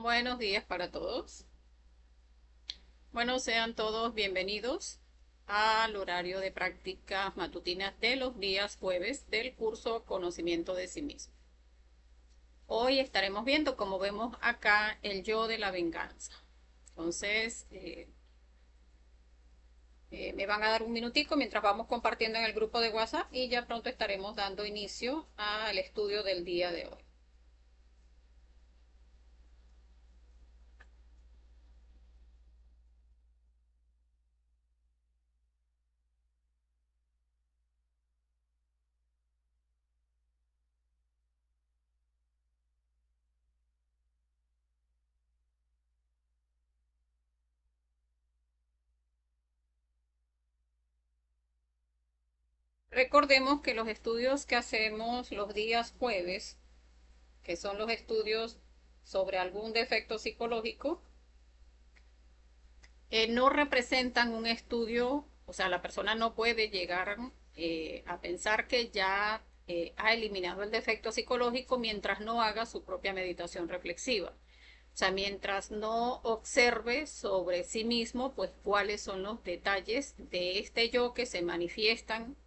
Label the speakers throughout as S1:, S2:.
S1: Buenos días para todos. Bueno, sean todos bienvenidos al horario de prácticas matutinas de los días jueves del curso Conocimiento de sí mismo. Hoy estaremos viendo, como vemos acá, el yo de la venganza. Entonces, me van a dar un minutico mientras vamos compartiendo en el grupo de WhatsApp y ya pronto estaremos dando inicio al estudio del día de hoy. Recordemos que los estudios que hacemos los días jueves, que son los estudios sobre algún defecto psicológico, no representan un estudio, o sea, la persona no puede llegar a pensar que ya ha eliminado el defecto psicológico mientras no haga su propia meditación reflexiva. O sea, mientras no observe sobre sí mismo, pues cuáles son los detalles de este yo que se manifiestan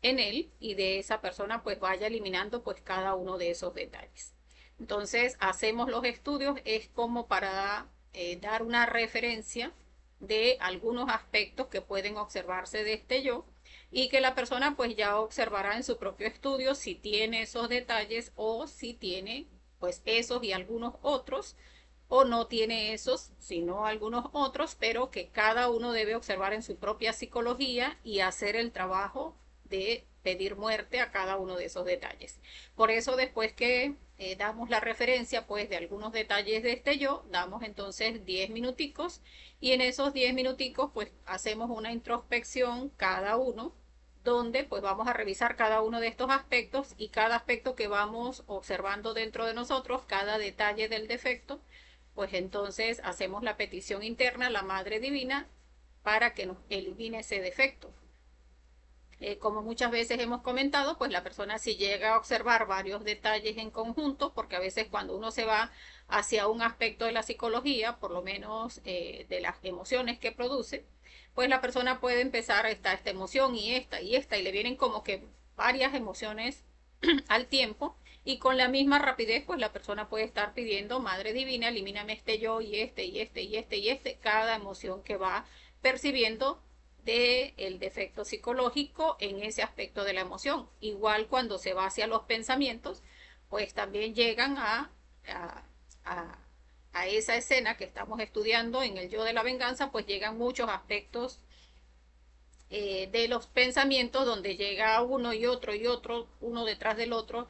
S1: en él y de esa persona pues vaya eliminando pues cada uno de esos detalles. Entonces hacemos los estudios es como para dar una referencia de algunos aspectos que pueden observarse de este yo y que la persona pues ya observará en su propio estudio si tiene esos detalles o si tiene pues esos y algunos otros o no tiene esos, sino algunos otros, pero que cada uno debe observar en su propia psicología y hacer el trabajo de pedir muerte a cada uno de esos detalles. Por eso después que damos la referencia pues de algunos detalles de este yo, damos entonces 10 minuticos y en esos 10 minuticos pues hacemos una introspección cada uno donde pues vamos a revisar cada uno de estos aspectos y cada aspecto que vamos observando dentro de nosotros, cada detalle del defecto, pues entonces hacemos la petición interna a la Madre Divina para que nos elimine ese defecto. Como muchas veces hemos comentado, pues la persona si llega a observar varios detalles en conjunto, porque a veces cuando uno se va hacia un aspecto de la psicología, por lo menos de las emociones que produce, pues la persona puede empezar esta emoción y esta, y le vienen como que varias emociones al tiempo, y con la misma rapidez, pues la persona puede estar pidiendo, Madre Divina, elimíname este yo y este y este y este y este, cada emoción que va percibiendo del defecto psicológico en ese aspecto de la emoción. Igual cuando se va hacia los pensamientos, pues también llegan a, a, a esa escena que estamos estudiando en el yo de la venganza, pues llegan muchos aspectos de los pensamientos donde llega uno y otro, uno detrás del otro,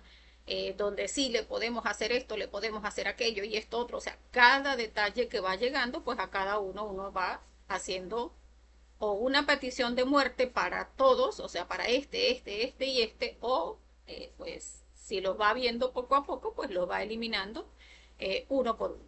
S1: donde sí le podemos hacer esto, le podemos hacer aquello y esto otro. O sea, cada detalle que va llegando, pues a cada uno va haciendo o una petición de muerte para todos, o sea, para este y este, o pues si los va viendo poco a poco, pues los va eliminando uno por uno.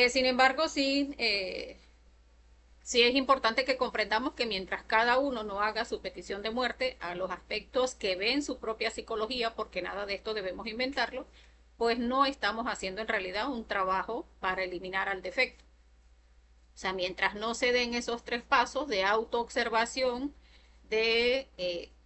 S1: Sin embargo, sí es importante que comprendamos que mientras cada uno no haga su petición de muerte a los aspectos que ve en su propia psicología, porque nada de esto debemos inventarlo, pues no estamos haciendo en realidad un trabajo para eliminar al defecto. O sea, mientras no se den esos tres pasos de autoobservación, de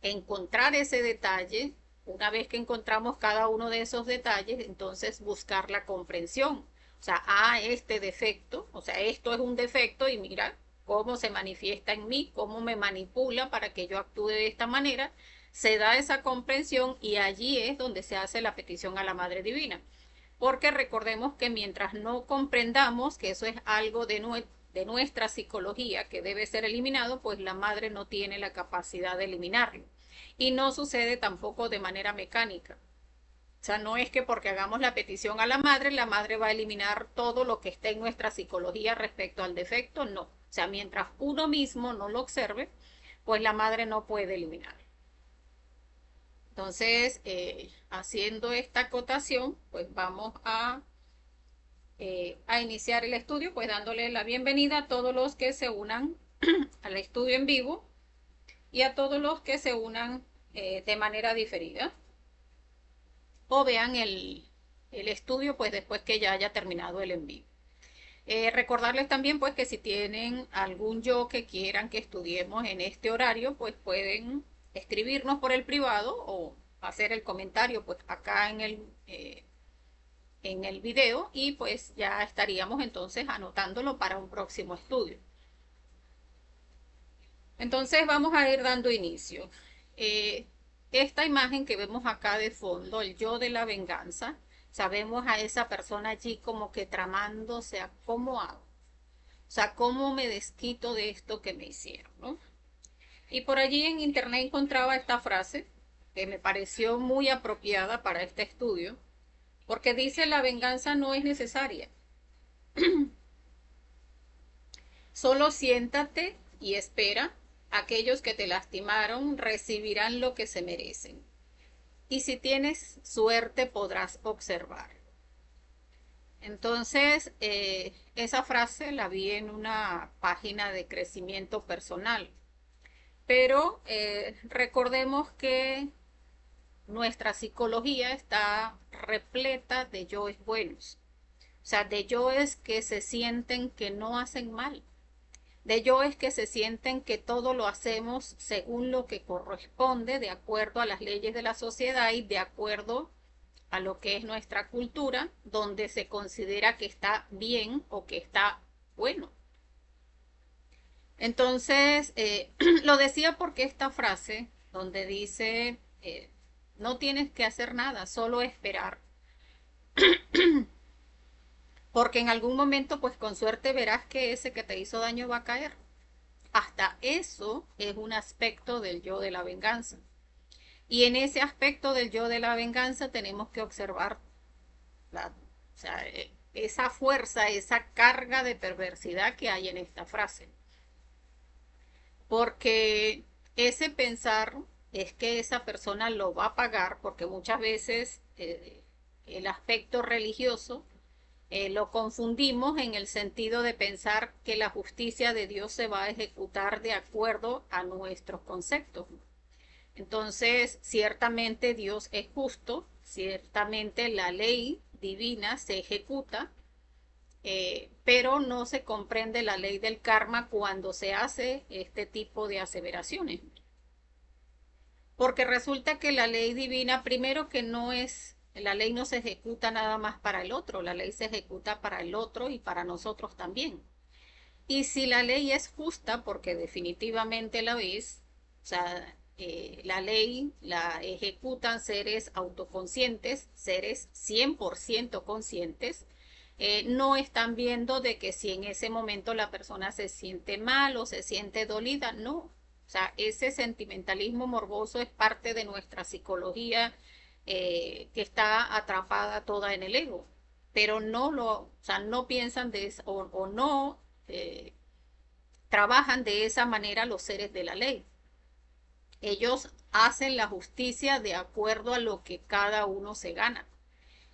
S1: encontrar ese detalle, una vez que encontramos cada uno de esos detalles, entonces buscar la comprensión. O sea, este defecto, o sea, esto es un defecto y mira cómo se manifiesta en mí, cómo me manipula para que yo actúe de esta manera, se da esa comprensión y allí es donde se hace la petición a la Madre Divina. Porque recordemos que mientras no comprendamos que eso es algo de nuestra psicología que debe ser eliminado, pues la madre no tiene la capacidad de eliminarlo. Y no sucede tampoco de manera mecánica. O sea, no es que porque hagamos la petición a la madre va a eliminar todo lo que esté en nuestra psicología respecto al defecto, no. O sea, mientras uno mismo no lo observe, pues la madre no puede eliminar. Entonces, haciendo esta acotación, pues vamos a iniciar el estudio, pues dándole la bienvenida a todos los que se unan al estudio en vivo y a todos los que se unan de manera diferida o vean el estudio, pues después que ya haya terminado el envío. Recordarles también pues que si tienen algún yo que quieran que estudiemos en este horario, pues pueden escribirnos por el privado o hacer el comentario pues acá en el video y pues ya estaríamos entonces anotándolo para un próximo estudio. Entonces vamos a ir dando inicio. Eh, esta imagen que vemos acá de fondo, el yo de la venganza, sabemos a esa persona allí como que tramándose a cómo hago. O sea, cómo me desquito de esto que me hicieron, ¿no? Y por allí en internet encontraba esta frase que me pareció muy apropiada para este estudio, porque dice la venganza no es necesaria. Solo siéntate y espera. Aquellos que te lastimaron recibirán lo que se merecen. Y si tienes suerte podrás observar. Entonces, esa frase la vi en una página de crecimiento personal. Pero recordemos que nuestra psicología está repleta de yoes buenos. O sea, de yoes que se sienten que no hacen mal. De yoes que se sienten que todo lo hacemos según lo que corresponde, de acuerdo a las leyes de la sociedad y de acuerdo a lo que es nuestra cultura, donde se considera que está bien o que está bueno. Entonces, lo decía porque esta frase, donde dice, no tienes que hacer nada, solo esperar, porque en algún momento, pues con suerte verás que ese que te hizo daño va a caer. Hasta eso es un aspecto del yo de la venganza. Y en ese aspecto del yo de la venganza tenemos que observar o sea, esa fuerza, esa carga de perversidad que hay en esta frase. Porque ese pensar es que esa persona lo va a pagar, porque muchas veces el aspecto religioso lo confundimos en el sentido de pensar que la justicia de Dios se va a ejecutar de acuerdo a nuestros conceptos. Entonces, ciertamente Dios es justo, ciertamente la ley divina se ejecuta, pero no se comprende la ley del karma cuando se hace este tipo de aseveraciones. Porque resulta que la ley divina, primero que no es, la ley no se ejecuta nada más para el otro, la ley se ejecuta para el otro y para nosotros también. Y si la ley es justa, porque definitivamente la es, o sea, la ley la ejecutan seres autoconscientes, seres 100% conscientes, no están viendo de que si en ese momento la persona se siente mal o se siente dolida, no. O sea, ese sentimentalismo morboso es parte de nuestra psicología que está atrapada toda en el ego, pero o sea, no piensan de eso o no eh, trabajan de esa manera los seres de la ley. Ellos hacen la justicia de acuerdo a lo que cada uno se gana.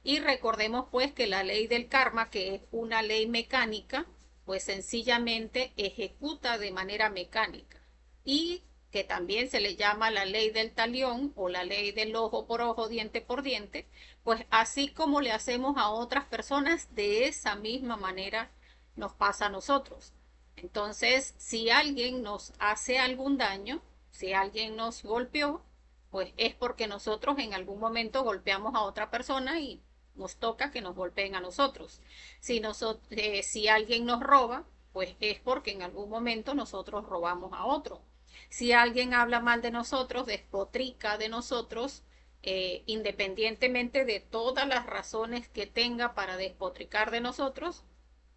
S1: Y recordemos pues que la ley del karma, que es una ley mecánica, pues sencillamente ejecuta de manera mecánica. Y que también se le llama la ley del talión o la ley del ojo por ojo, diente por diente, pues así como le hacemos a otras personas, de esa misma manera nos pasa a nosotros. Entonces, si alguien nos hace algún daño, si alguien nos golpeó, pues es porque nosotros en algún momento golpeamos a otra persona y nos toca que nos golpeen a nosotros. Si alguien nos roba, pues es porque en algún momento nosotros robamos a otro. Si alguien habla mal de nosotros, despotrica de nosotros, independientemente de todas las razones que tenga para despotricar de nosotros,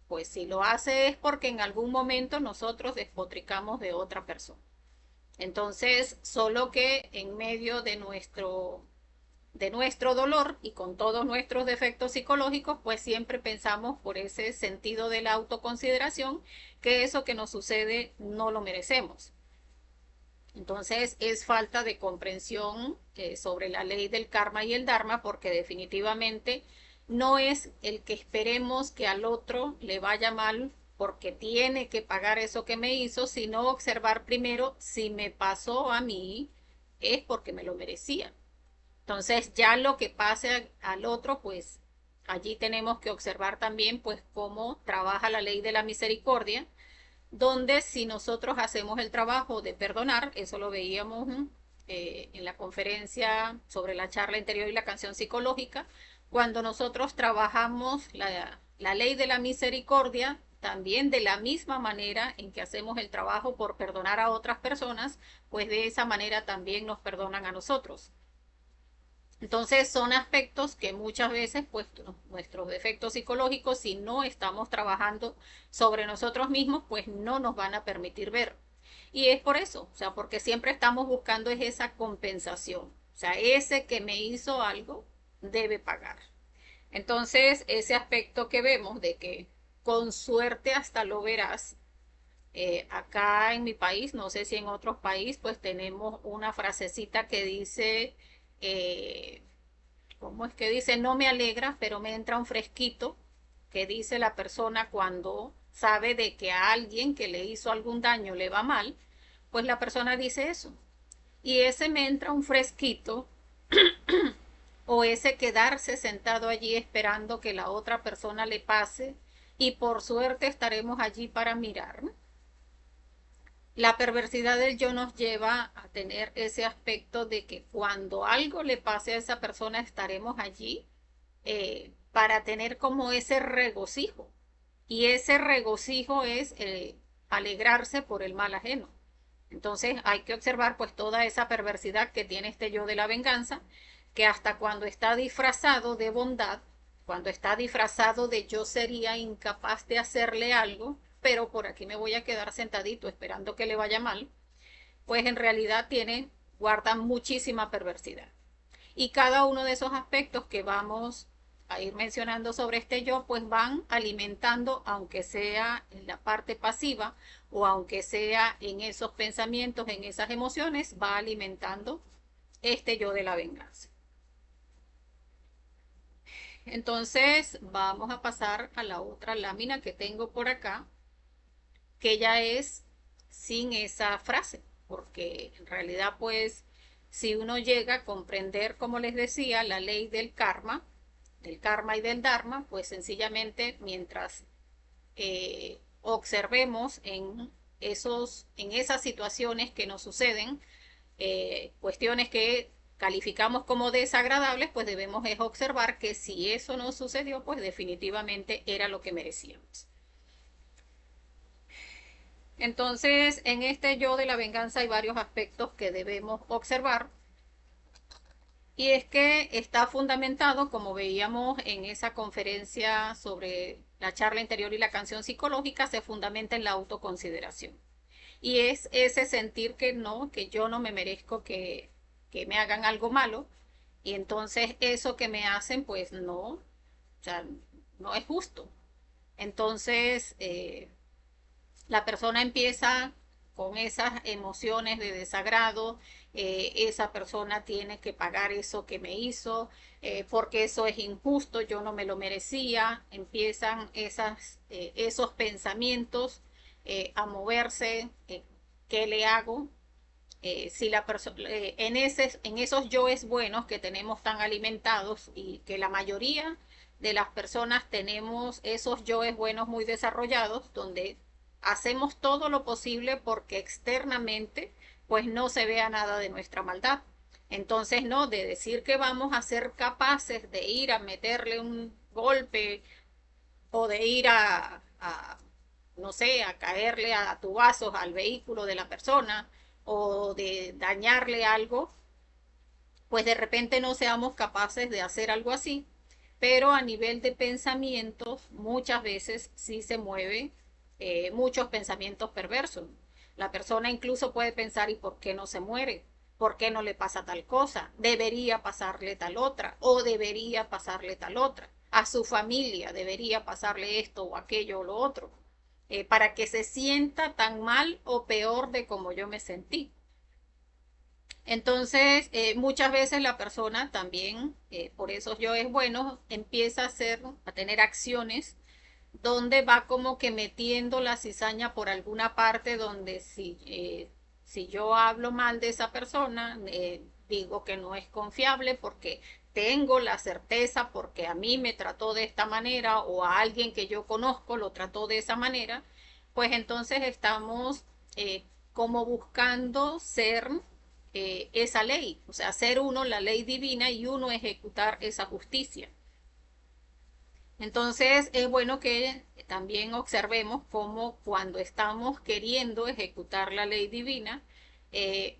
S1: pues si lo hace es porque en algún momento nosotros despotricamos de otra persona. Entonces, solo que en medio de nuestro dolor y con todos nuestros defectos psicológicos, pues siempre pensamos por ese sentido de la autoconsideración que eso que nos sucede no lo merecemos. Entonces es falta de comprensión sobre la ley del karma y el dharma, porque definitivamente no es el que esperemos que al otro le vaya mal porque tiene que pagar eso que me hizo, sino observar primero si me pasó a mí es porque me lo merecía. Entonces ya lo que pase al otro, pues allí tenemos que observar también pues cómo trabaja la ley de la misericordia, donde si nosotros hacemos el trabajo de perdonar, eso lo veíamos en la conferencia sobre la charla interior y la canción psicológica, cuando nosotros trabajamos la ley de la misericordia, también de la misma manera en que hacemos el trabajo por perdonar a otras personas, pues de esa manera también nos perdonan a nosotros. Entonces son aspectos que muchas veces, pues nuestros defectos psicológicos, si no estamos trabajando sobre nosotros mismos, pues no nos van a permitir ver. Y es por eso, o sea, porque siempre estamos buscando es esa compensación. O sea, ese que me hizo algo debe pagar. Entonces, ese aspecto que vemos de que con suerte hasta lo verás, acá en mi país, no sé si en otros países, pues tenemos una frasecita que dice, eh, ¿cómo es que dice? No me alegra, pero me entra un fresquito, que dice la persona cuando sabe de que a alguien que le hizo algún daño le va mal, pues la persona dice eso. Y ese me entra un fresquito o ese quedarse sentado allí esperando que la otra persona le pase y por suerte estaremos allí para mirar. La perversidad del yo nos lleva a tener ese aspecto de que cuando algo le pase a esa persona estaremos allí para tener como ese regocijo. Y ese regocijo es alegrarse por el mal ajeno. Entonces hay que observar pues toda esa perversidad que tiene este yo de la venganza, que hasta cuando está disfrazado de bondad, cuando está disfrazado de yo sería incapaz de hacerle algo, pero por aquí me voy a quedar sentadito esperando que le vaya mal, pues en realidad guarda muchísima perversidad. Y cada uno de esos aspectos que vamos a ir mencionando sobre este yo, pues van alimentando, aunque sea en la parte pasiva o aunque sea en esos pensamientos, en esas emociones, va alimentando este yo de la venganza. Entonces vamos a pasar a la otra lámina que tengo por acá, que ya es sin esa frase, porque en realidad pues si uno llega a comprender, como les decía, la ley del karma y del dharma, pues sencillamente mientras observemos en esas situaciones que nos suceden, cuestiones que calificamos como desagradables, pues debemos es observar que si eso no sucedió, pues definitivamente era lo que merecíamos. Entonces, en este yo de la venganza hay varios aspectos que debemos observar. Y es que está fundamentado, como veíamos en esa conferencia sobre la charla interior y la canción psicológica, se fundamenta en la autoconsideración. Y es ese sentir que no, que yo no me merezco que me hagan algo malo. Y entonces eso que me hacen, pues no, o sea, no es justo. Entonces, la persona empieza con esas emociones de desagrado, esa persona tiene que pagar eso que me hizo, porque eso es injusto, yo no me lo merecía, empiezan esos pensamientos a moverse, ¿qué le hago? Si la en esos yoes buenos que tenemos tan alimentados y que la mayoría de las personas tenemos esos yoes buenos muy desarrollados, donde hacemos todo lo posible porque externamente pues no se vea nada de nuestra maldad. Entonces, no, de decir que vamos a ser capaces de ir a meterle un golpe o de ir no sé, a caerle a tubazos al vehículo de la persona o de dañarle algo, pues de repente no seamos capaces de hacer algo así, pero a nivel de pensamientos muchas veces sí se mueve muchos pensamientos perversos. La persona incluso puede pensar, ¿y por qué no se muere? ¿Por qué no le pasa tal cosa? Debería pasarle tal otra o debería pasarle tal otra. A su familia debería pasarle esto o aquello o lo otro, para que se sienta tan mal o peor de como yo me sentí. Entonces, muchas veces la persona también, por eso yo es bueno, empieza a tener acciones donde va como que metiendo la cizaña por alguna parte donde si yo hablo mal de esa persona, digo que no es confiable porque tengo la certeza porque a mí me trató de esta manera o a alguien que yo conozco lo trató de esa manera, pues entonces estamos como buscando ser esa ley, o sea, ser uno la ley divina y uno ejecutar esa justicia. Entonces es bueno que también observemos cómo cuando estamos queriendo ejecutar la ley divina,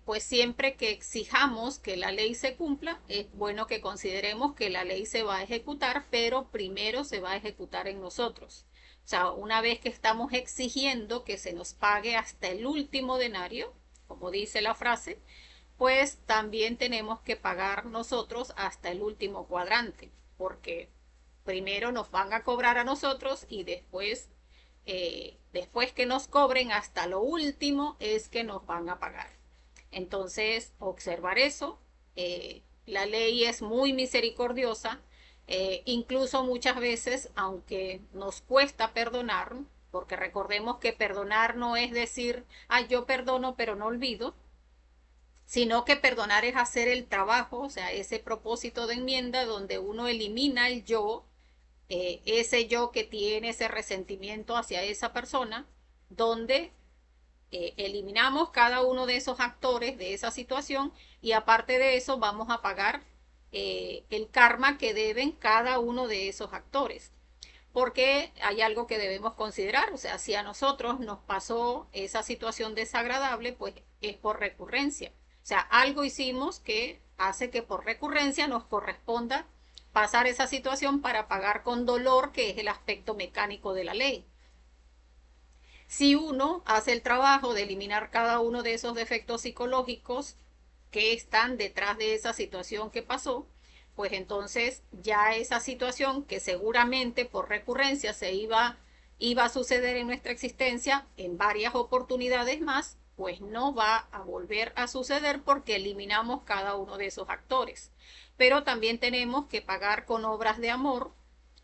S1: pues siempre que exijamos que la ley se cumpla, es bueno que consideremos que la ley se va a ejecutar, pero primero se va a ejecutar en nosotros. O sea, una vez que estamos exigiendo que se nos pague hasta el último denario, como dice la frase, pues también tenemos que pagar nosotros hasta el último cuadrante, porque primero nos van a cobrar a nosotros y después que nos cobren hasta lo último es que nos van a pagar. Entonces, observar eso. La ley es muy misericordiosa, incluso muchas veces, aunque nos cuesta perdonar, porque recordemos que perdonar no es decir, ah, yo perdono pero no olvido, sino que perdonar es hacer el trabajo, o sea, ese propósito de enmienda donde uno elimina el yo, ese yo que tiene ese resentimiento hacia esa persona, donde eliminamos cada uno de esos actores de esa situación y aparte de eso vamos a pagar el karma que deben cada uno de esos actores. Porque hay algo que debemos considerar, o sea, si a nosotros nos pasó esa situación desagradable, pues es por recurrencia. O sea, algo hicimos que hace que por recurrencia nos corresponda pasar esa situación para pagar con dolor, que es el aspecto mecánico de la ley. Si uno hace el trabajo de eliminar cada uno de esos defectos psicológicos que están detrás de esa situación que pasó, pues entonces ya esa situación que seguramente por recurrencia iba a suceder en nuestra existencia en varias oportunidades más, pues no va a volver a suceder porque eliminamos cada uno de esos actores. Pero también tenemos que pagar con obras de amor,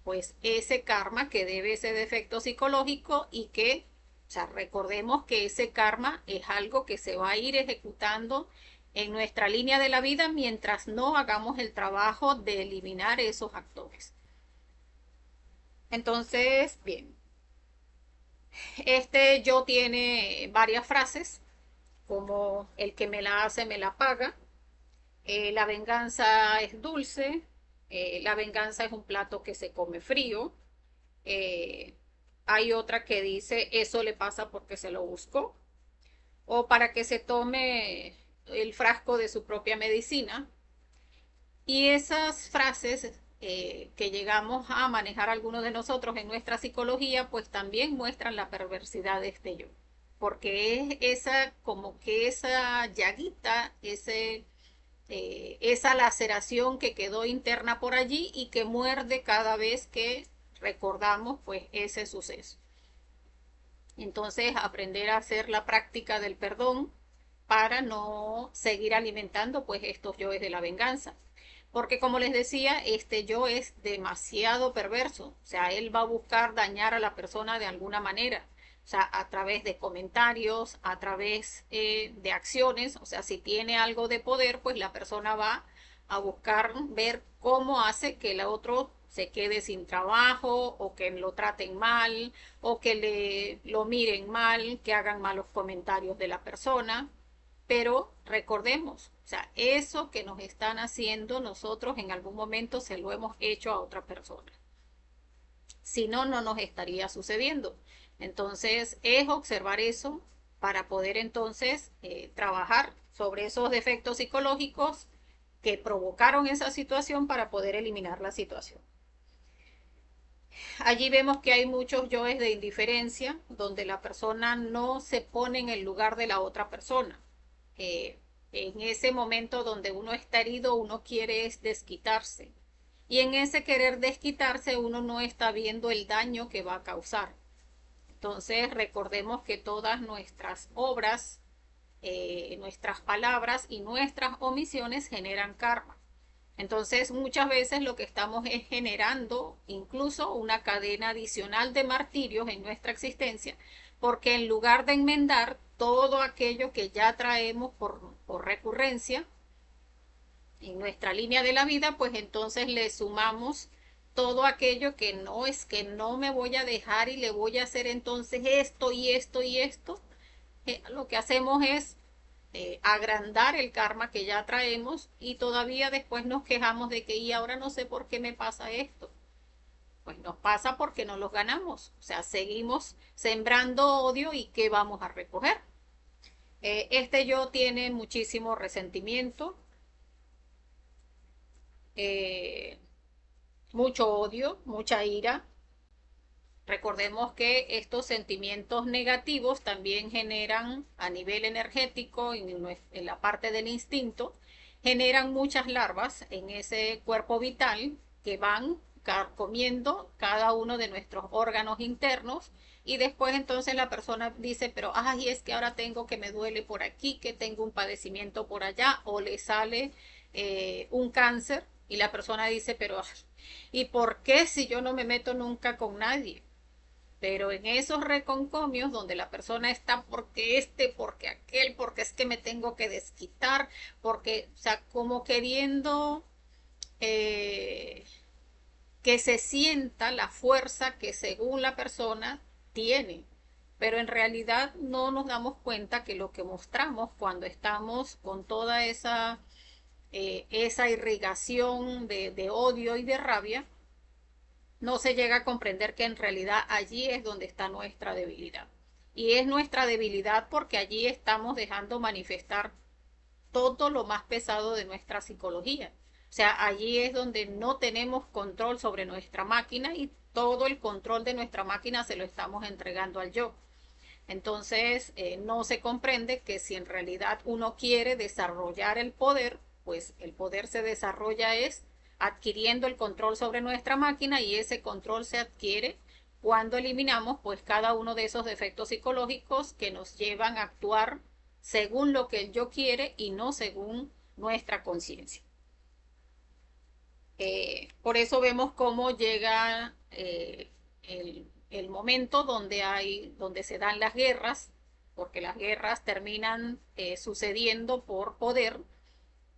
S1: pues ese karma que debe ese defecto psicológico y que, o sea, recordemos que ese karma es algo que se va a ir ejecutando en nuestra línea de la vida mientras no hagamos el trabajo de eliminar esos actores. Entonces, bien, este yo tiene varias frases, como el que me la hace me la paga, la venganza es dulce, la venganza es un plato que se come frío, eh, hay otra que dice eso le pasa porque se lo buscó, o para que se tome el frasco de su propia medicina. Y esas frases que llegamos a manejar algunos de nosotros en nuestra psicología, pues también muestran la perversidad de este yo. Porque es esa, como que esa llaguita, esa laceración que quedó interna por allí y que muerde cada vez que recordamos pues ese suceso. Entonces, aprender a hacer la práctica del perdón para no seguir alimentando pues estos yoes de la venganza. Porque como les decía, este yo es demasiado perverso. O sea, él va a buscar dañar a la persona de alguna manera. O sea, a través de comentarios, a través de acciones. O sea, si tiene algo de poder, pues la persona va a buscar ver cómo hace que el otro se quede sin trabajo o que lo traten mal o que lo miren mal, que hagan malos comentarios de la persona. Pero recordemos, o sea, eso que nos están haciendo nosotros en algún momento se lo hemos hecho a otra persona. Si no, no nos estaría sucediendo. Entonces, es observar eso para poder entonces trabajar sobre esos defectos psicológicos que provocaron esa situación para poder eliminar la situación. Allí vemos que hay muchos yoes de indiferencia, donde la persona no se pone en el lugar de la otra persona. En ese momento donde uno está herido, uno quiere es desquitarse. Y en ese querer desquitarse, uno no está viendo el daño que va a causar. Entonces, recordemos que todas nuestras obras, nuestras palabras y nuestras omisiones generan karma. Entonces, muchas veces lo que estamos es generando incluso una cadena adicional de martirios en nuestra existencia, porque en lugar de enmendar todo aquello que ya traemos por recurrencia, en nuestra línea de la vida, pues entonces le sumamos todo aquello que no es que no me voy a dejar y le voy a hacer entonces esto y esto y esto. Lo que hacemos es agrandar el karma que ya traemos y todavía después nos quejamos de que y ahora no sé por qué me pasa esto. Pues nos pasa porque no los ganamos. O sea, seguimos sembrando odio y ¿qué vamos a recoger? Este yo tiene muchísimo resentimiento, eh, mucho odio, mucha ira. Recordemos que estos sentimientos negativos también generan a nivel energético, en la parte del instinto, generan muchas larvas en ese cuerpo vital que van comiendo cada uno de nuestros órganos internos y después entonces la persona dice, pero ay, es que ahora tengo que me duele por aquí, que tengo un padecimiento por allá o le sale un cáncer y la persona dice, pero ¿y por qué si yo no me meto nunca con nadie? Pero en esos reconcomios donde la persona está porque porque aquel, porque es que me tengo que desquitar, porque, o sea, como queriendo eh, que se sienta la fuerza que según la persona tiene. Pero en realidad no nos damos cuenta que lo que mostramos cuando estamos con toda esa irrigación de odio y de rabia, no se llega a comprender que en realidad allí es donde está nuestra debilidad. Y es nuestra debilidad porque allí estamos dejando manifestar todo lo más pesado de nuestra psicología. O sea, allí es donde no tenemos control sobre nuestra máquina y todo el control de nuestra máquina se lo estamos entregando al yo. Entonces, no se comprende que si en realidad uno quiere desarrollar el poder, pues el poder se desarrolla es adquiriendo el control sobre nuestra máquina y ese control se adquiere cuando eliminamos pues cada uno de esos defectos psicológicos que nos llevan a actuar según lo que el yo quiere y no según nuestra conciencia. Por eso vemos cómo llega el momento donde se dan las guerras, porque las guerras terminan sucediendo por poder,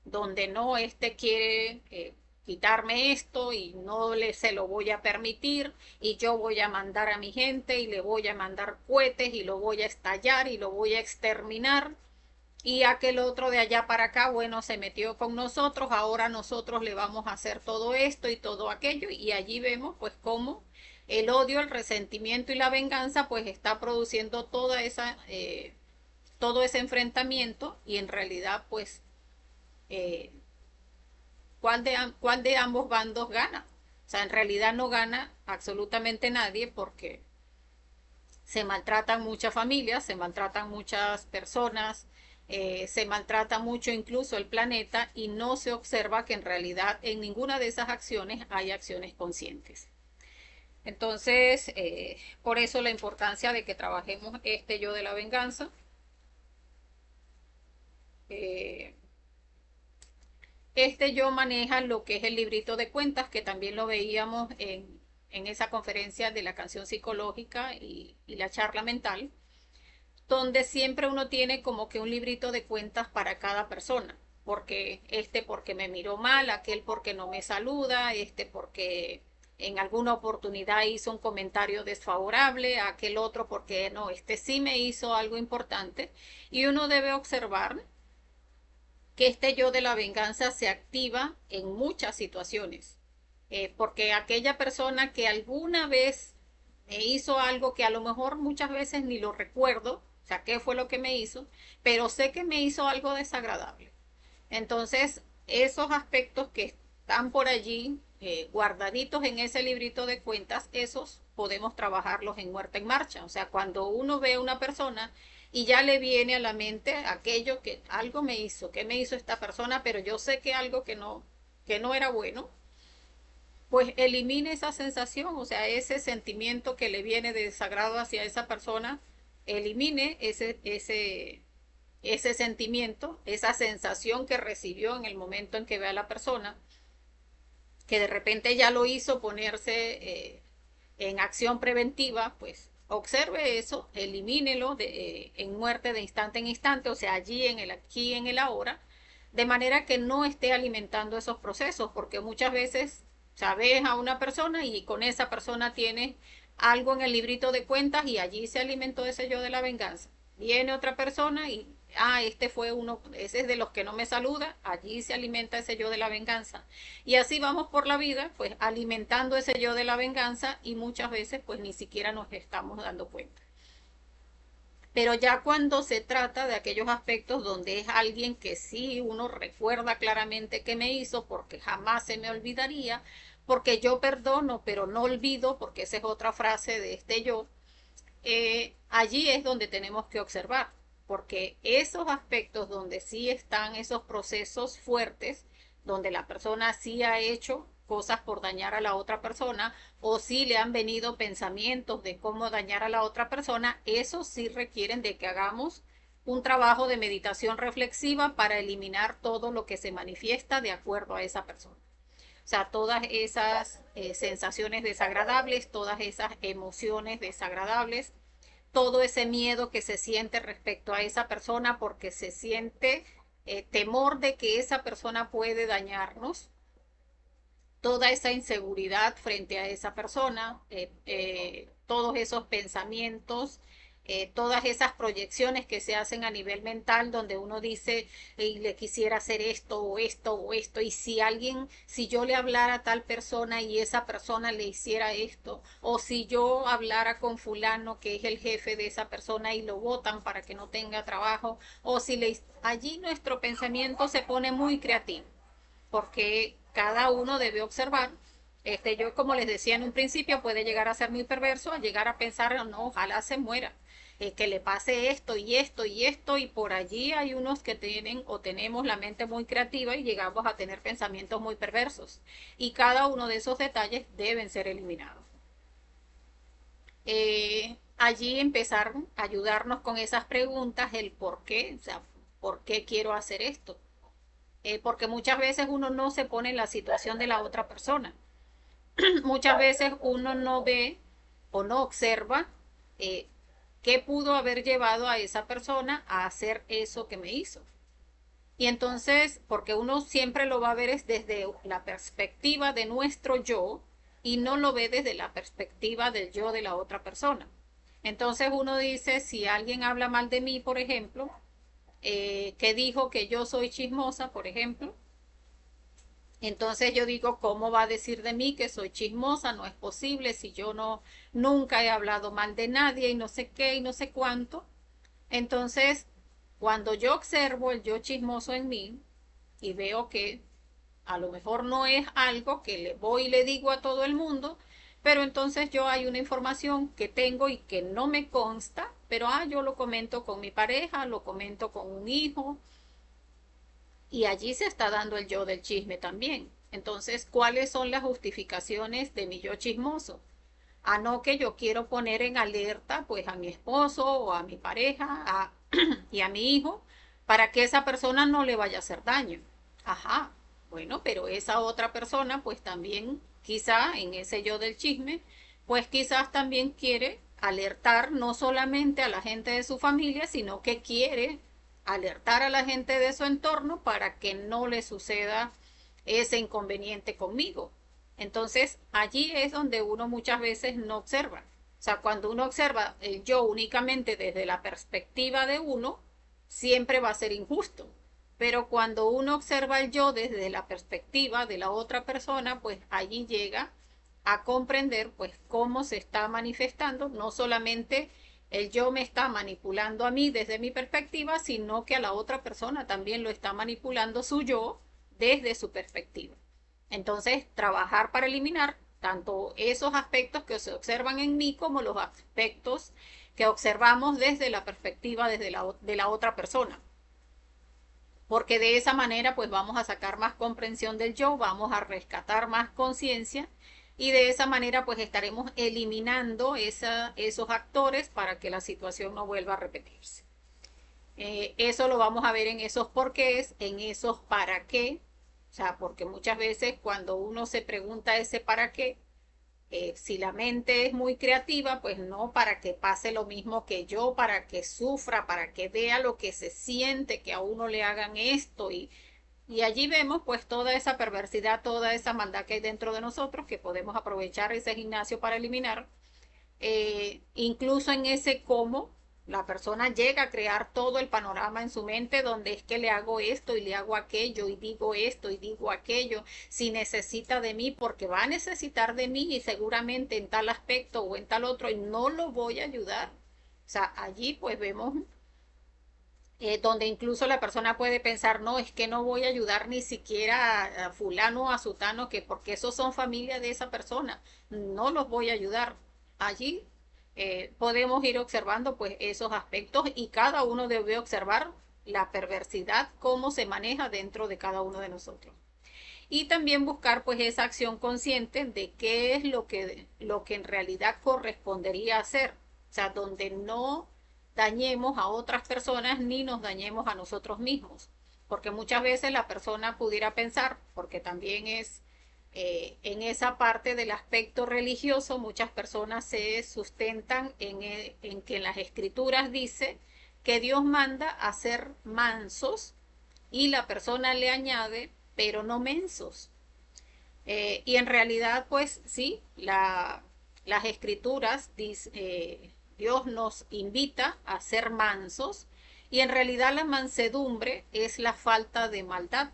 S1: donde no este quiere quitarme esto y no se lo voy a permitir y yo voy a mandar a mi gente y le voy a mandar cohetes y lo voy a estallar y lo voy a exterminar y aquel otro de allá para acá, bueno, se metió con nosotros, ahora nosotros le vamos a hacer todo esto y todo aquello, y allí vemos pues cómo el odio, el resentimiento y la venganza pues está produciendo todo ese enfrentamiento y en realidad pues eh, ¿cuál de ambos bandos gana? O sea, en realidad no gana absolutamente nadie porque se maltratan muchas familias, se maltratan muchas personas, se maltrata mucho incluso el planeta y no se observa que en realidad en ninguna de esas acciones hay acciones conscientes. Entonces, por eso la importancia de que trabajemos este yo de la venganza. Eh, este yo maneja lo que es el librito de cuentas, que también lo veíamos en esa conferencia de la canción psicológica y la charla mental, donde siempre uno tiene como que un librito de cuentas para cada persona, porque este porque me miró mal, aquel porque no me saluda, este porque en alguna oportunidad hizo un comentario desfavorable, aquel otro porque no, este sí me hizo algo importante, y uno debe observar que este yo de la venganza se activa en muchas situaciones, porque aquella persona que alguna vez me hizo algo que a lo mejor muchas veces ni lo recuerdo, o sea, qué fue lo que me hizo, pero sé que me hizo algo desagradable. Entonces, esos aspectos que están por allí guardaditos en ese librito de cuentas, esos podemos trabajarlos en muerte en marcha. O sea, cuando uno ve a una persona y ya le viene a la mente aquello que algo me hizo, que me hizo esta persona, pero yo sé que algo que no era bueno, pues elimine esa sensación, o sea, ese sentimiento que le viene de desagrado hacia esa persona, elimine ese sentimiento, esa sensación que recibió en el momento en que ve a la persona, que de repente ya lo hizo ponerse en acción preventiva, pues observe eso, elimínelo en muerte de instante en instante, o sea, allí en el aquí, en el ahora, de manera que no esté alimentando esos procesos, porque muchas veces sabes a una persona y con esa persona tienes algo en el librito de cuentas y allí se alimentó ese yo de la venganza. Viene otra persona y, este fue uno, ese es de los que no me saluda, allí se alimenta ese yo de la venganza. Y así vamos por la vida, pues alimentando ese yo de la venganza y muchas veces pues ni siquiera nos estamos dando cuenta. Pero ya cuando se trata de aquellos aspectos donde es alguien que sí uno recuerda claramente que me hizo, porque jamás se me olvidaría, porque yo perdono, pero no olvido, porque esa es otra frase de este yo, allí es donde tenemos que observar, porque esos aspectos donde sí están esos procesos fuertes, donde la persona sí ha hecho cosas por dañar a la otra persona o sí le han venido pensamientos de cómo dañar a la otra persona, esos sí requieren de que hagamos un trabajo de meditación reflexiva para eliminar todo lo que se manifiesta de acuerdo a esa persona. O sea, todas esas sensaciones desagradables, todas esas emociones desagradables, todo ese miedo que se siente respecto a esa persona porque se siente temor de que esa persona puede dañarnos, toda esa inseguridad frente a esa persona, todos esos pensamientos, todas esas proyecciones que se hacen a nivel mental donde uno dice, le quisiera hacer esto o esto o esto, y si alguien, si yo le hablara a tal persona y esa persona le hiciera esto, o si yo hablara con fulano que es el jefe de esa persona y lo votan para que no tenga trabajo, o si le... Allí nuestro pensamiento se pone muy creativo porque cada uno debe observar. Yo, como les decía en un principio, puede llegar a ser muy perverso, a llegar a pensar, no, ojalá se muera, que le pase esto y esto y esto, y por allí hay unos que tienen o tenemos la mente muy creativa y llegamos a tener pensamientos muy perversos. Y cada uno de esos detalles deben ser eliminados. Allí empezar a ayudarnos con esas preguntas, el por qué, o sea, por qué quiero hacer esto, porque muchas veces uno no se pone en la situación de la otra persona. Muchas veces uno no ve o no observa eh, qué pudo haber llevado a esa persona a hacer eso que me hizo. Y entonces, porque uno siempre lo va a ver es desde la perspectiva de nuestro yo y no lo ve desde la perspectiva del yo de la otra persona. Entonces uno dice, si alguien habla mal de mí, por ejemplo, que dijo que yo soy chismosa, por ejemplo, entonces yo digo, ¿cómo va a decir de mí que soy chismosa? No es posible si yo no nunca he hablado mal de nadie y no sé qué y no sé cuánto. Entonces, cuando yo observo el yo chismoso en mí y veo que a lo mejor no es algo que le voy y le digo a todo el mundo, pero entonces yo hay una información que tengo y que no me consta, pero yo lo comento con mi pareja, lo comento con un hijo, y allí se está dando el yo del chisme también. Entonces, ¿cuáles son las justificaciones de mi yo chismoso? No, que yo quiero poner en alerta pues a mi esposo o a mi pareja y a mi hijo para que esa persona no le vaya a hacer daño. Ajá, bueno, pero esa otra persona pues también quizá en ese yo del chisme pues quizás también quiere alertar no solamente a la gente de su familia, sino que quiere alertar a la gente de su entorno para que no le suceda ese inconveniente conmigo. Entonces, allí es donde uno muchas veces no observa. O sea, cuando uno observa el yo únicamente desde la perspectiva de uno, siempre va a ser injusto. Pero cuando uno observa el yo desde la perspectiva de la otra persona, pues allí llega a comprender pues cómo se está manifestando, no solamente el yo me está manipulando a mí desde mi perspectiva, sino que a la otra persona también lo está manipulando su yo desde su perspectiva. Entonces, trabajar para eliminar tanto esos aspectos que se observan en mí como los aspectos que observamos desde la perspectiva de la otra persona. Porque de esa manera pues vamos a sacar más comprensión del yo, vamos a rescatar más conciencia y de esa manera pues estaremos eliminando esos actores para que la situación no vuelva a repetirse. Eso lo vamos a ver en esos porqués, en esos para qué. O sea, porque muchas veces cuando uno se pregunta ese para qué, si la mente es muy creativa, pues no para que pase lo mismo que yo, para que sufra, para que vea lo que se siente, que a uno le hagan esto. Y Y allí vemos pues toda esa perversidad, toda esa maldad que hay dentro de nosotros, que podemos aprovechar ese gimnasio para eliminar. Incluso en ese cómo la persona llega a crear todo el panorama en su mente donde es que le hago esto y le hago aquello y digo esto y digo aquello, si necesita de mí, porque va a necesitar de mí y seguramente en tal aspecto o en tal otro y no lo voy a ayudar. O sea, allí pues vemos donde incluso la persona puede pensar, no, es que no voy a ayudar ni siquiera a fulano o a sutano, que porque esos son familia de esa persona, no los voy a ayudar. Allí podemos ir observando pues esos aspectos y cada uno debe observar la perversidad, cómo se maneja dentro de cada uno de nosotros. Y también buscar pues esa acción consciente de qué es lo que en realidad correspondería hacer. O sea, donde no dañemos a otras personas ni nos dañemos a nosotros mismos. Porque muchas veces la persona pudiera pensar, porque también es en esa parte del aspecto religioso, muchas personas se sustentan en que en las escrituras dice que Dios manda a ser mansos y la persona le añade, pero no mensos. Y en realidad, pues sí, las escrituras, Dios nos invita a ser mansos y en realidad la mansedumbre es la falta de maldad.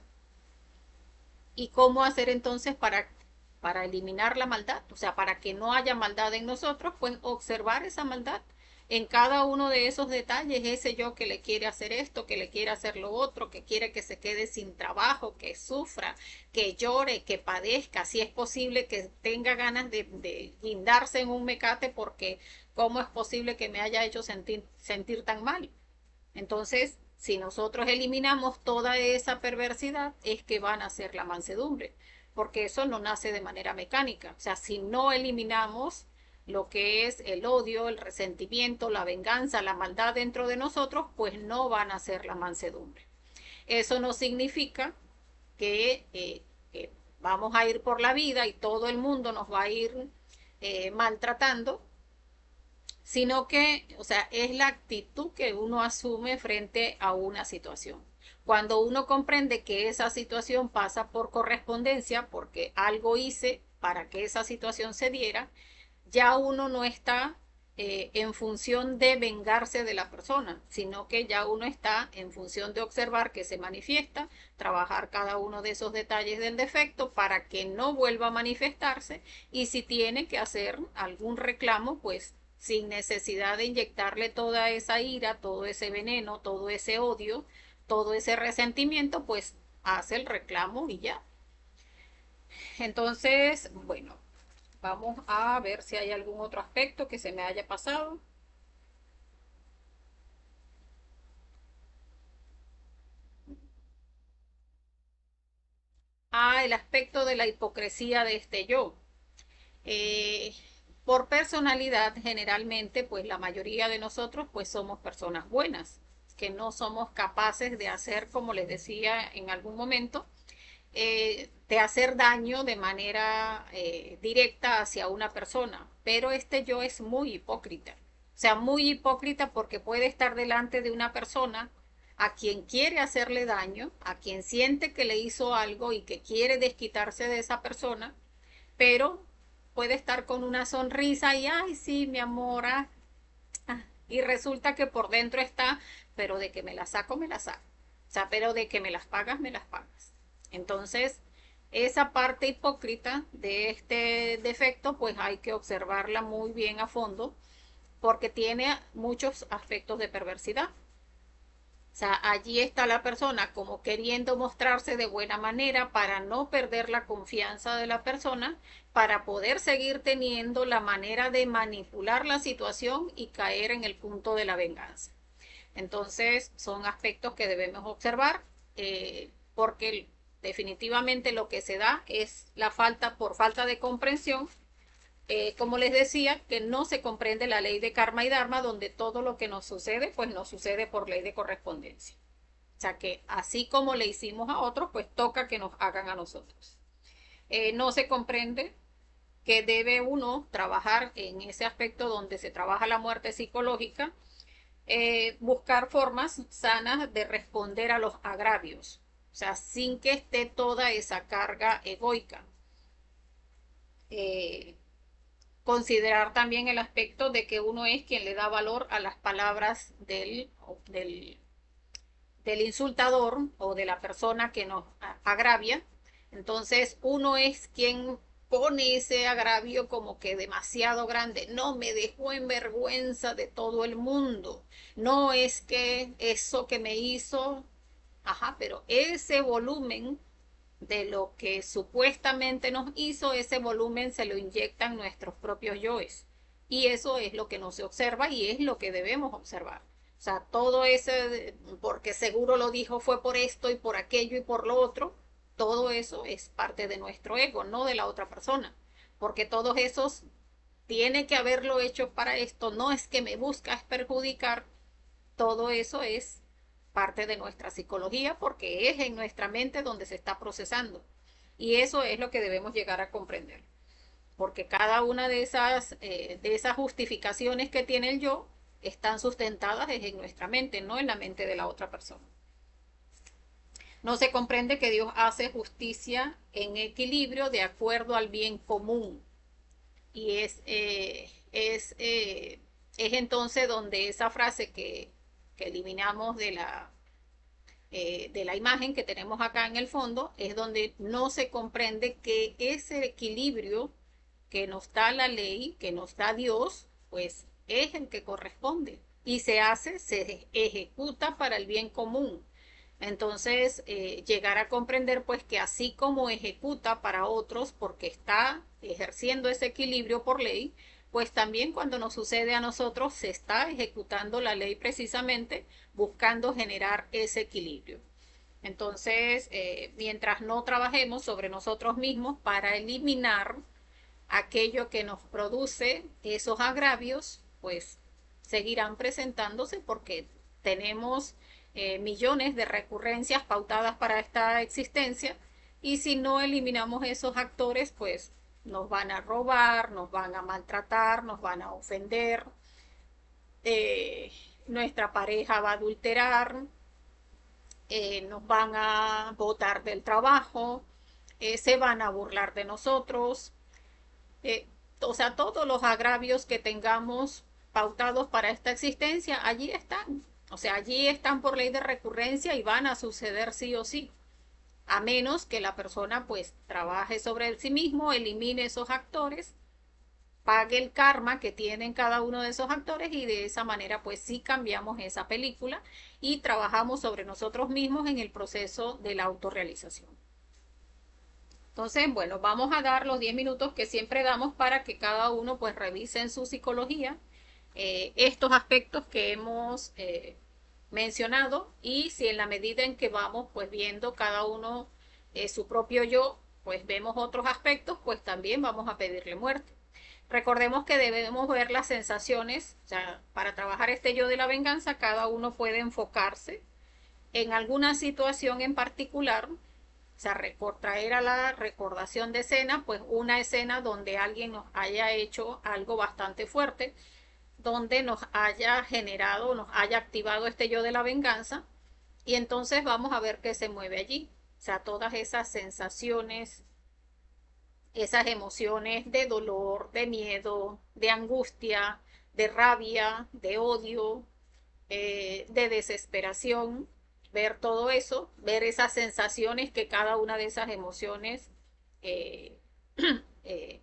S1: ¿Y cómo hacer entonces para eliminar la maldad? O sea, para que no haya maldad en nosotros, pues observar esa maldad en cada uno de esos detalles, ese yo que le quiere hacer esto, que le quiere hacer lo otro, que quiere que se quede sin trabajo, que sufra, que llore, que padezca, si es posible que tenga ganas de guindarse en un mecate porque cómo es posible que me haya hecho sentir tan mal. Entonces, si nosotros eliminamos toda esa perversidad, es que van a ser la mansedumbre, porque eso no nace de manera mecánica. O sea, si no eliminamos lo que es el odio, el resentimiento, la venganza, la maldad dentro de nosotros, pues no van a ser la mansedumbre. Eso no significa que vamos a ir por la vida y todo el mundo nos va a ir maltratando, sino que, o sea, es la actitud que uno asume frente a una situación. Cuando uno comprende que esa situación pasa por correspondencia, porque algo hice para que esa situación se diera, ya uno no está en función de vengarse de la persona, sino que ya uno está en función de observar que se manifiesta, trabajar cada uno de esos detalles del defecto para que no vuelva a manifestarse y si tiene que hacer algún reclamo, pues sin necesidad de inyectarle toda esa ira, todo ese veneno, todo ese odio, todo ese resentimiento, pues hace el reclamo y ya. Entonces, bueno, vamos a ver si hay algún otro aspecto que se me haya pasado. El aspecto de la hipocresía de este yo. Eh, por personalidad, generalmente, pues la mayoría de nosotros, pues somos personas buenas, que no somos capaces de hacer, como les decía en algún momento, de hacer daño de manera directa hacia una persona. Pero este yo es muy hipócrita. O sea, muy hipócrita porque puede estar delante de una persona a quien quiere hacerle daño, a quien siente que le hizo algo y que quiere desquitarse de esa persona, pero puede estar con una sonrisa y, ay, sí, mi amor, y resulta que por dentro está, pero de que me la saco, me la saco. O sea, pero de que me las pagas, me las pagas. Entonces, esa parte hipócrita de este defecto, pues hay que observarla muy bien a fondo, porque tiene muchos aspectos de perversidad. O sea, allí está la persona como queriendo mostrarse de buena manera para no perder la confianza de la persona, para poder seguir teniendo la manera de manipular la situación y caer en el punto de la venganza. Entonces, son aspectos que debemos observar porque definitivamente lo que se da es la falta, por falta de comprensión, como les decía, que no se comprende la ley de karma y dharma, donde todo lo que nos sucede, pues nos sucede por ley de correspondencia. O sea que así como le hicimos a otros, pues toca que nos hagan a nosotros. No se comprende que debe uno trabajar en ese aspecto donde se trabaja la muerte psicológica, buscar formas sanas de responder a los agravios. o sea, sin que esté toda esa carga egoica. Eh, Considerar también el aspecto de que uno es quien le da valor a las palabras del insultador o de la persona que nos agravia. Entonces uno es quien pone ese agravio como que demasiado grande. No, me dejó en vergüenza de todo el mundo. No es que eso que me hizo, ajá, pero ese volumen de lo que supuestamente nos hizo, ese volumen se lo inyectan nuestros propios yoes. Y eso es lo que no se observa y es lo que debemos observar. O sea, todo ese, porque seguro lo dijo fue por esto y por aquello y por lo otro, todo eso es parte de nuestro ego, no de la otra persona. Porque todos esos tiene que haberlo hecho para esto, no es que me buscas perjudicar, todo eso es parte de nuestra psicología porque es en nuestra mente donde se está procesando. Y eso es lo que debemos llegar a comprender. Porque cada una de esas justificaciones que tiene el yo están sustentadas en nuestra mente, no en la mente de la otra persona. No se comprende que Dios hace justicia en equilibrio de acuerdo al bien común. Y es entonces donde esa frase que eliminamos de la imagen que tenemos acá en el fondo, es donde no se comprende que ese equilibrio que nos da la ley, que nos da Dios, pues es el que corresponde y se ejecuta para el bien común. Entonces, llegar a comprender pues que así como ejecuta para otros porque está ejerciendo ese equilibrio por ley, pues también cuando nos sucede a nosotros se está ejecutando la ley precisamente buscando generar ese equilibrio. Entonces, mientras no trabajemos sobre nosotros mismos para eliminar aquello que nos produce esos agravios, pues seguirán presentándose porque tenemos millones de recurrencias pautadas para esta existencia y si no eliminamos esos actores, pues nos van a robar, nos van a maltratar, nos van a ofender, eh, nuestra pareja va a adulterar, nos van a botar del trabajo, se van a burlar de nosotros, eh, o sea, todos los agravios que tengamos pautados para esta existencia, allí están. O sea, allí están por ley de recurrencia y van a suceder sí o sí. A menos que la persona pues trabaje sobre sí mismo, elimine esos actores, pague el karma que tienen cada uno de esos actores y de esa manera pues sí cambiamos esa película y trabajamos sobre nosotros mismos en el proceso de la autorrealización. Entonces, bueno, vamos a dar los 10 minutos que siempre damos para que cada uno pues revise en su psicología estos aspectos que hemos mencionado y si en la medida en que vamos pues viendo cada uno su propio yo, pues vemos otros aspectos, pues también vamos a pedirle muerte. Recordemos que debemos ver las sensaciones, o sea, para trabajar este yo de la venganza, cada uno puede enfocarse en alguna situación en particular, o sea, traer a la recordación de escena, pues una escena donde alguien nos haya hecho algo bastante fuerte, donde nos haya generado, nos haya activado este yo de la venganza, y entonces vamos a ver qué se mueve allí. O sea, todas esas sensaciones, esas emociones de dolor, de miedo, de angustia, de rabia, de odio, de desesperación, ver todo eso, ver esas sensaciones que cada una de esas emociones, eh, eh,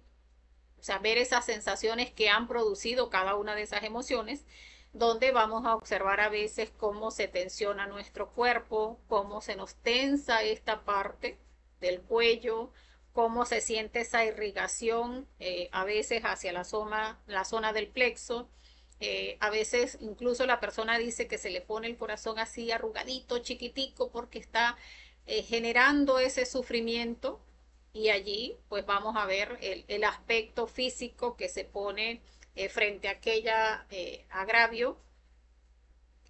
S1: o sea, ver esas sensaciones que han producido cada una de esas emociones, donde vamos a observar a veces cómo se tensiona nuestro cuerpo, cómo se nos tensa esta parte del cuello, cómo se siente esa irrigación a veces hacia la zona del plexo. A veces incluso la persona dice que se le pone el corazón así arrugadito, chiquitico, porque está generando ese sufrimiento y allí pues vamos a ver el aspecto físico que se pone frente a aquella agravio,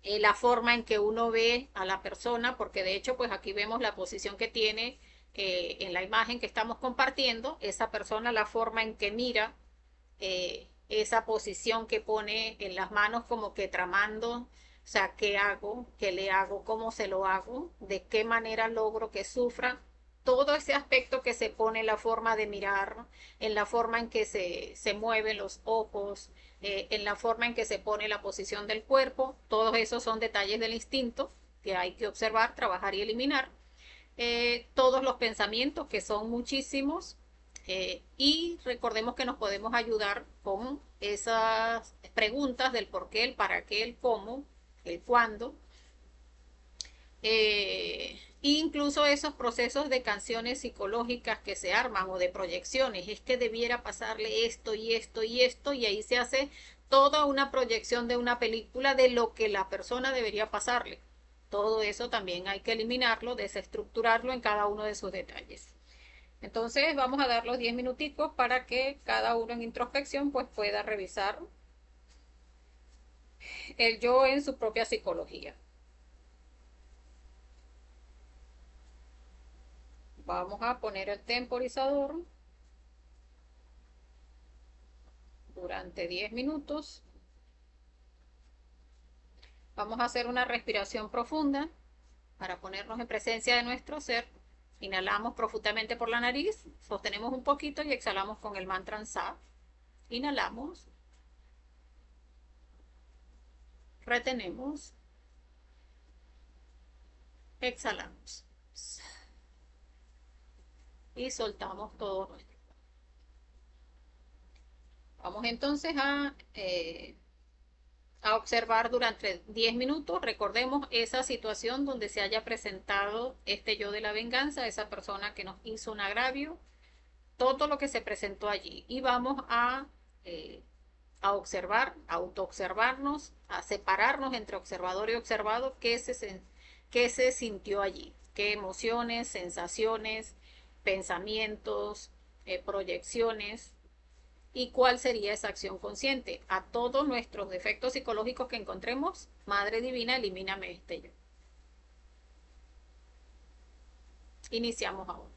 S1: la forma en que uno ve a la persona, porque de hecho pues aquí vemos la posición que tiene en la imagen que estamos compartiendo, esa persona, la forma en que mira, esa posición que pone en las manos como que tramando O sea, ¿qué hago? ¿Qué le hago? ¿Cómo se lo hago? ¿De qué manera logro que sufra? Todo ese aspecto que se pone en la forma de mirar, en la forma en que se mueven los ojos, en la forma en que se pone la posición del cuerpo, todos esos son detalles del instinto que hay que observar, trabajar y eliminar. Todos los pensamientos, que son muchísimos, y recordemos que nos podemos ayudar con esas preguntas del por qué, el para qué, el cómo, el cuándo, incluso esos procesos de canciones psicológicas que se arman o de proyecciones, es que debiera pasarle esto y esto y esto, y ahí se hace toda una proyección de una película de lo que la persona debería pasarle. Todo eso también hay que eliminarlo, desestructurarlo en cada uno de sus detalles. Entonces vamos a dar los 10 minuticos para que cada uno en introspección pues pueda revisar el yo en su propia psicología. Vamos a poner el temporizador durante 10 minutos. Vamos a hacer una respiración profunda para ponernos en presencia de nuestro ser. Inhalamos profundamente por la nariz, sostenemos un poquito y exhalamos con el mantra Sa. Inhalamos, retenemos, exhalamos y soltamos todo nuestro. Vamos entonces a observar durante 10 minutos. Recordemos esa situación donde se haya presentado este yo de la venganza, esa persona que nos hizo un agravio, todo lo que se presentó allí. Y vamos a observar, a autoobservarnos, a separarnos entre observador y observado, qué se sintió allí, qué emociones, sensaciones, pensamientos, proyecciones, y cuál sería esa acción consciente. A todos nuestros defectos psicológicos que encontremos, Madre Divina, elimíname este yo. Iniciamos ahora.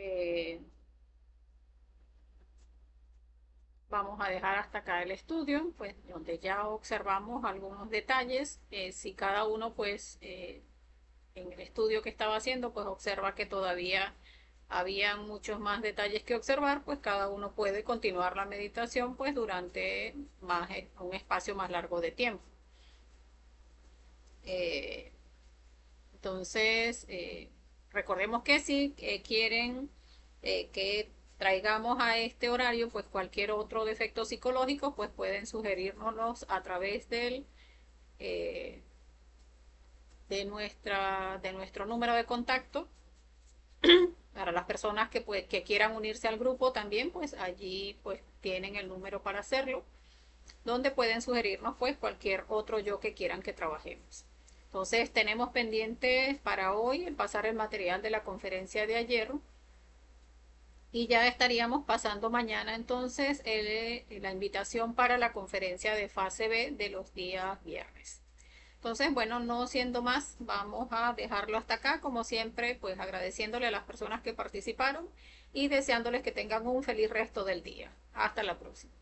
S1: Eh, Vamos a dejar hasta acá el estudio, pues donde ya observamos algunos detalles. Si cada uno, pues, en el estudio que estaba haciendo, pues observa que todavía había muchos más detalles que observar, pues cada uno puede continuar la meditación, pues durante más, un espacio más largo de tiempo. Eh, entonces, recordemos que si quieren que traigamos a este horario pues cualquier otro defecto psicológico, pues pueden sugerirnos a través eh, de nuestro número de contacto. Para las personas que, pues, que quieran unirse al grupo también, pues allí pues tienen el número para hacerlo, donde pueden sugerirnos pues cualquier otro yo que quieran que trabajemos. Entonces tenemos pendientes para hoy el pasar el material de la conferencia de ayer y ya estaríamos pasando mañana entonces la invitación para la conferencia de fase B de los días viernes. Entonces, bueno, no siendo más, vamos a dejarlo hasta acá, como siempre, pues agradeciéndole a las personas que participaron y deseándoles que tengan un feliz resto del día. Hasta la próxima.